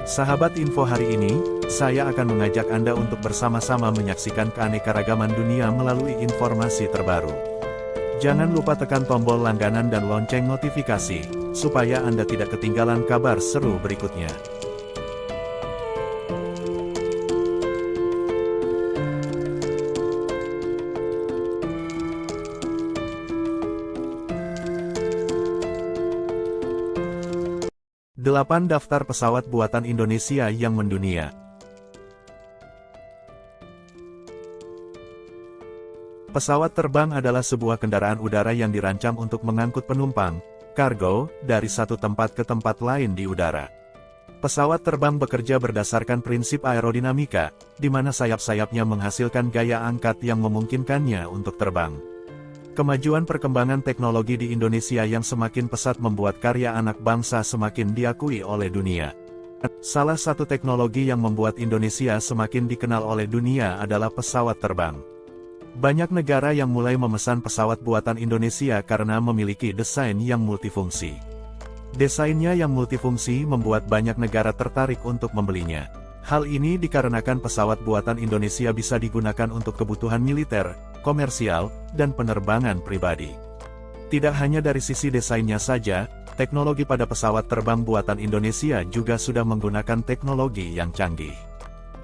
Sahabat info hari ini, saya akan mengajak Anda untuk bersama-sama menyaksikan keanekaragaman dunia melalui informasi terbaru. Jangan lupa tekan tombol langganan dan lonceng notifikasi, supaya Anda tidak ketinggalan kabar seru berikutnya. Delapan daftar pesawat buatan Indonesia yang mendunia. Pesawat terbang adalah sebuah kendaraan udara yang dirancang untuk mengangkut penumpang, kargo, dari satu tempat ke tempat lain di udara. Pesawat terbang bekerja berdasarkan prinsip aerodinamika, di mana sayap-sayapnya menghasilkan gaya angkat yang memungkinkannya untuk terbang. Kemajuan perkembangan teknologi di Indonesia yang semakin pesat membuat karya anak bangsa semakin diakui oleh dunia. Salah satu teknologi yang membuat Indonesia semakin dikenal oleh dunia adalah pesawat terbang. Banyak negara yang mulai memesan pesawat buatan Indonesia karena memiliki desain yang multifungsi. Desainnya yang multifungsi membuat banyak negara tertarik untuk membelinya. Hal ini dikarenakan pesawat buatan Indonesia bisa digunakan untuk kebutuhan militer, komersial, dan penerbangan pribadi. Tidak hanya dari sisi desainnya saja, teknologi pada pesawat terbang buatan Indonesia juga sudah menggunakan teknologi yang canggih.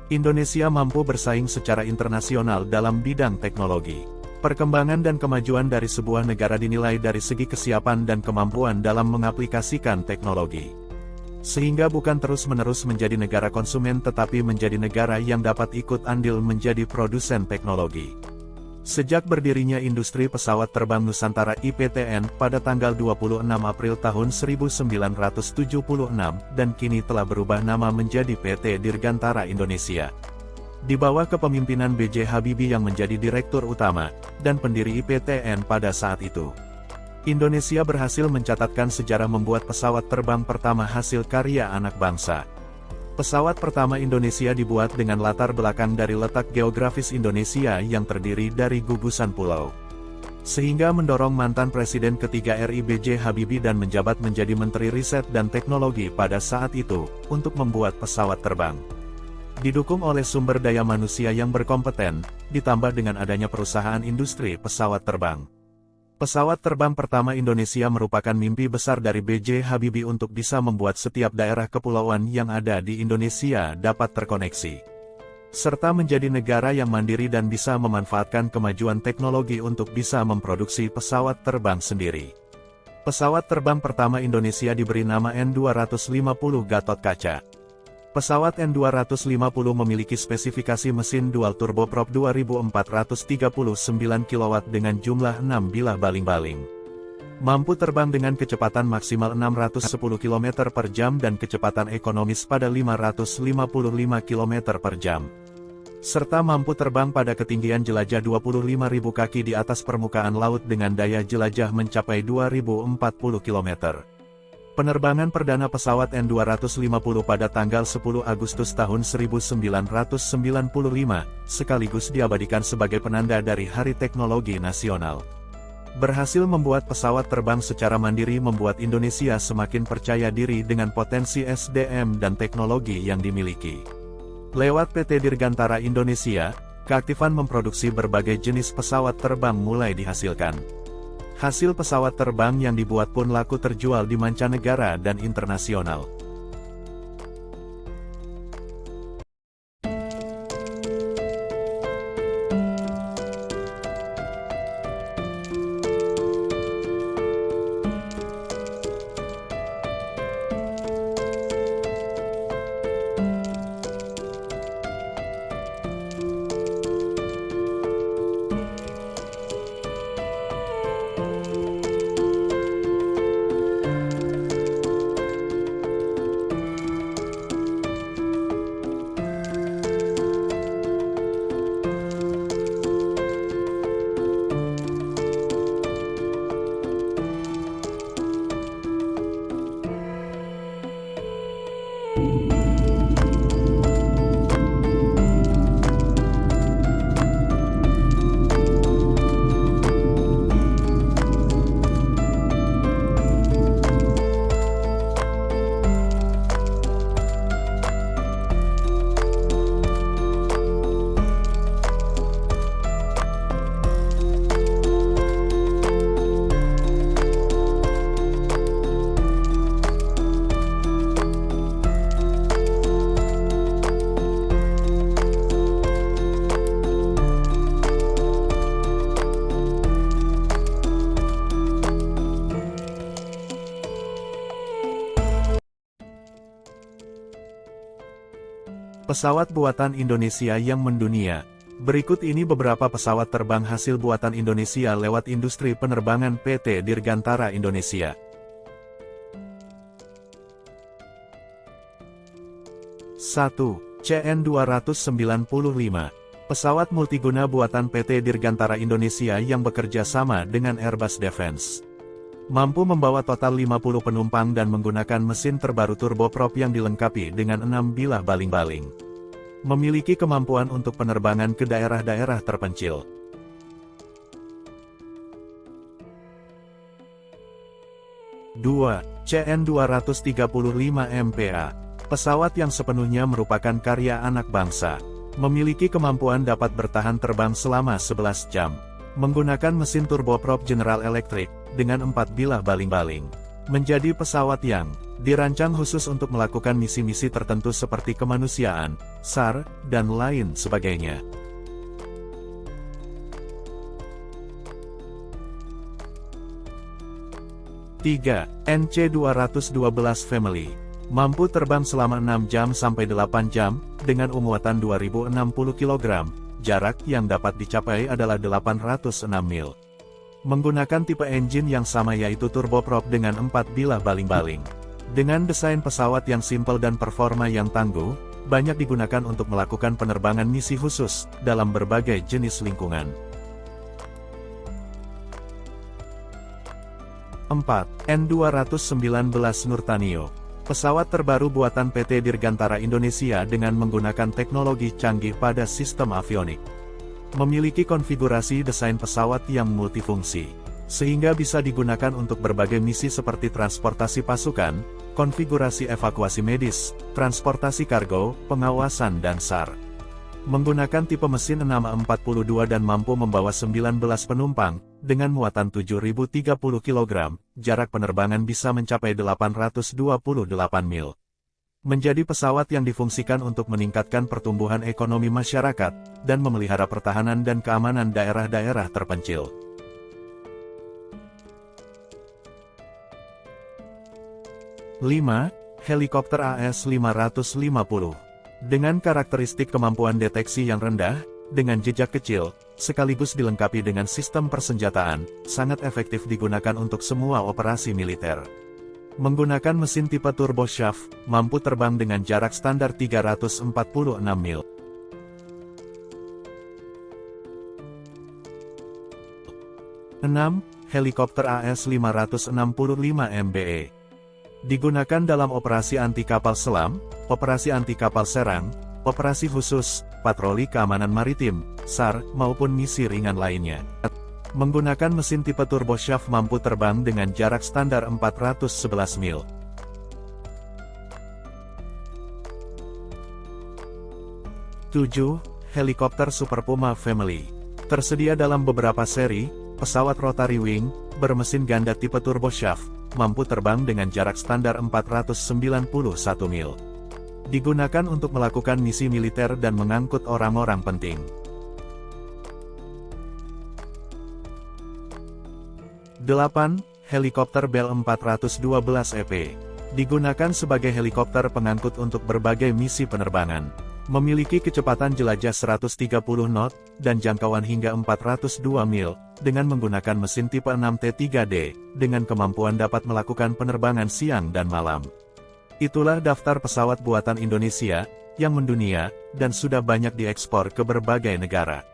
Indonesia mampu bersaing secara internasional dalam bidang teknologi. Perkembangan dan kemajuan dari sebuah negara dinilai dari segi kesiapan dan kemampuan dalam mengaplikasikan teknologi. Sehingga bukan terus-menerus menjadi negara konsumen tetapi menjadi negara yang dapat ikut andil menjadi produsen teknologi. Sejak berdirinya industri pesawat terbang Nusantara IPTN pada tanggal 26 April tahun 1976 dan kini telah berubah nama menjadi PT Dirgantara Indonesia. Di bawah kepemimpinan B.J. Habibie yang menjadi direktur utama dan pendiri IPTN pada saat itu. Indonesia berhasil mencatatkan sejarah membuat pesawat terbang pertama hasil karya anak bangsa. Pesawat pertama Indonesia dibuat dengan latar belakang dari letak geografis Indonesia yang terdiri dari gugusan pulau. Sehingga mendorong mantan Presiden ketiga RI B.J. Habibie dan menjabat menjadi Menteri Riset dan Teknologi pada saat itu, untuk membuat pesawat terbang. Didukung oleh sumber daya manusia yang berkompeten, ditambah dengan adanya perusahaan industri pesawat terbang. Pesawat terbang pertama Indonesia merupakan mimpi besar dari B.J. Habibie untuk bisa membuat setiap daerah kepulauan yang ada di Indonesia dapat terkoneksi. Serta menjadi negara yang mandiri dan bisa memanfaatkan kemajuan teknologi untuk bisa memproduksi pesawat terbang sendiri. Pesawat terbang pertama Indonesia diberi nama N250 Gatot-Kaca. Pesawat N250 memiliki spesifikasi mesin dual turboprop 2439 kW dengan jumlah 6 bilah baling-baling. Mampu terbang dengan kecepatan maksimal 610 km per jam dan kecepatan ekonomis pada 555 km per jam. Serta mampu terbang pada ketinggian jelajah 25.000 kaki di atas permukaan laut dengan daya jelajah mencapai 2040 km. Penerbangan perdana pesawat N250 pada tanggal 10 Agustus tahun 1995, sekaligus diabadikan sebagai penanda dari Hari Teknologi Nasional. Berhasil membuat pesawat terbang secara mandiri membuat Indonesia semakin percaya diri dengan potensi SDM dan teknologi yang dimiliki. Lewat PT Dirgantara Indonesia, keaktifan memproduksi berbagai jenis pesawat terbang mulai dihasilkan. Hasil pesawat terbang yang dibuat pun laku terjual di mancanegara dan internasional. Pesawat buatan Indonesia yang mendunia. Berikut ini beberapa pesawat terbang hasil buatan Indonesia lewat industri penerbangan PT Dirgantara Indonesia. 1. CN-295. Pesawat multiguna buatan PT Dirgantara Indonesia yang bekerja sama dengan Airbus Defence. Mampu membawa total 50 penumpang dan menggunakan mesin terbaru turboprop yang dilengkapi dengan 6 bilah baling-baling. Memiliki kemampuan untuk penerbangan ke daerah-daerah terpencil. 2. CN-235 MPA. Pesawat yang sepenuhnya merupakan karya anak bangsa. Memiliki kemampuan dapat bertahan terbang selama 11 jam. Menggunakan mesin turboprop General Electric, dengan 4 bilah baling-baling. Menjadi pesawat yang dirancang khusus untuk melakukan misi-misi tertentu seperti kemanusiaan, SAR, dan lain sebagainya. 3. NC-212 Family. Mampu terbang selama 6 jam sampai 8 jam, dengan muatan 2060 kg, jarak yang dapat dicapai adalah 806 mil. Menggunakan tipe engine yang sama yaitu turboprop dengan 4 bilah baling-baling. Dengan desain pesawat yang simpel dan performa yang tangguh, banyak digunakan untuk melakukan penerbangan misi khusus, dalam berbagai jenis lingkungan. 4. N-219 Nurtanio. Pesawat terbaru buatan PT Dirgantara Indonesia dengan menggunakan teknologi canggih pada sistem avionik. Memiliki konfigurasi desain pesawat yang multifungsi, sehingga bisa digunakan untuk berbagai misi seperti transportasi pasukan, konfigurasi evakuasi medis, transportasi kargo, pengawasan dan SAR. Menggunakan tipe mesin 642 dan mampu membawa 19 penumpang, dengan muatan 7.030 kg, jarak penerbangan bisa mencapai 828 mil. Menjadi pesawat yang difungsikan untuk meningkatkan pertumbuhan ekonomi masyarakat, dan memelihara pertahanan dan keamanan daerah-daerah terpencil. 5. Helikopter AS-550. Dengan karakteristik kemampuan deteksi yang rendah, dengan jejak kecil, sekaligus dilengkapi dengan sistem persenjataan, sangat efektif digunakan untuk semua operasi militer. Menggunakan mesin tipe turboshaft, mampu terbang dengan jarak standar 346 mil. 6. Helikopter AS-565 MBE. Digunakan dalam operasi anti kapal selam, operasi anti kapal serang, operasi khusus, patroli keamanan maritim, SAR, maupun misi ringan lainnya. Menggunakan mesin tipe turboshaft mampu terbang dengan jarak standar 411 mil. 7. Helikopter Super Puma Family. Tersedia dalam beberapa seri, pesawat rotary wing, bermesin ganda tipe turboshaft, mampu terbang dengan jarak standar 491 mil. Digunakan untuk melakukan misi militer dan mengangkut orang-orang penting. 8. Helikopter Bell 412 EP. Digunakan sebagai helikopter pengangkut untuk berbagai misi penerbangan. Memiliki kecepatan jelajah 130 knot, dan jangkauan hingga 402 mil, dengan menggunakan mesin tipe 6T3D, dengan kemampuan dapat melakukan penerbangan siang dan malam. Itulah daftar pesawat buatan Indonesia, yang mendunia, dan sudah banyak diekspor ke berbagai negara.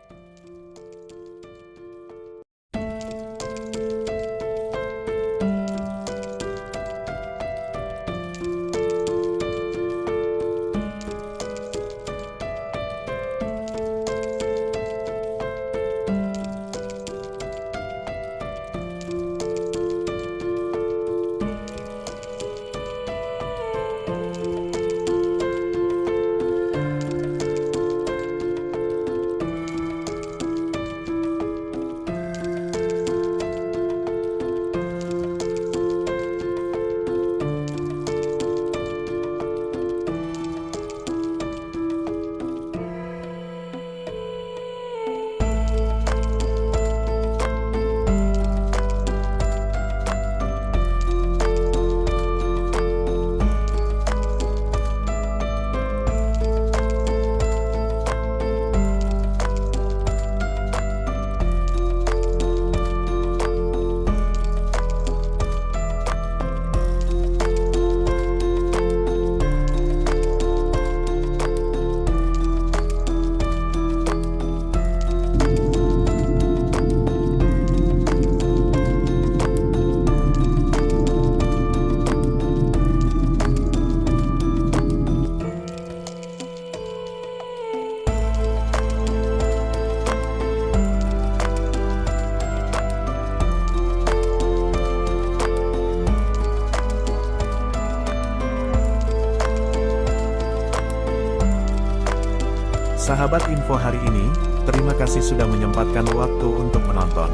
Sahabat info hari ini, terima kasih sudah menyempatkan waktu untuk menonton.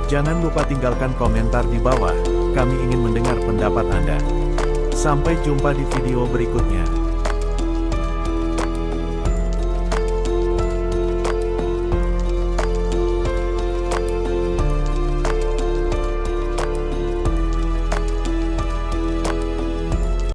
Jangan lupa tinggalkan komentar di bawah, kami ingin mendengar pendapat Anda. Sampai jumpa di video berikutnya.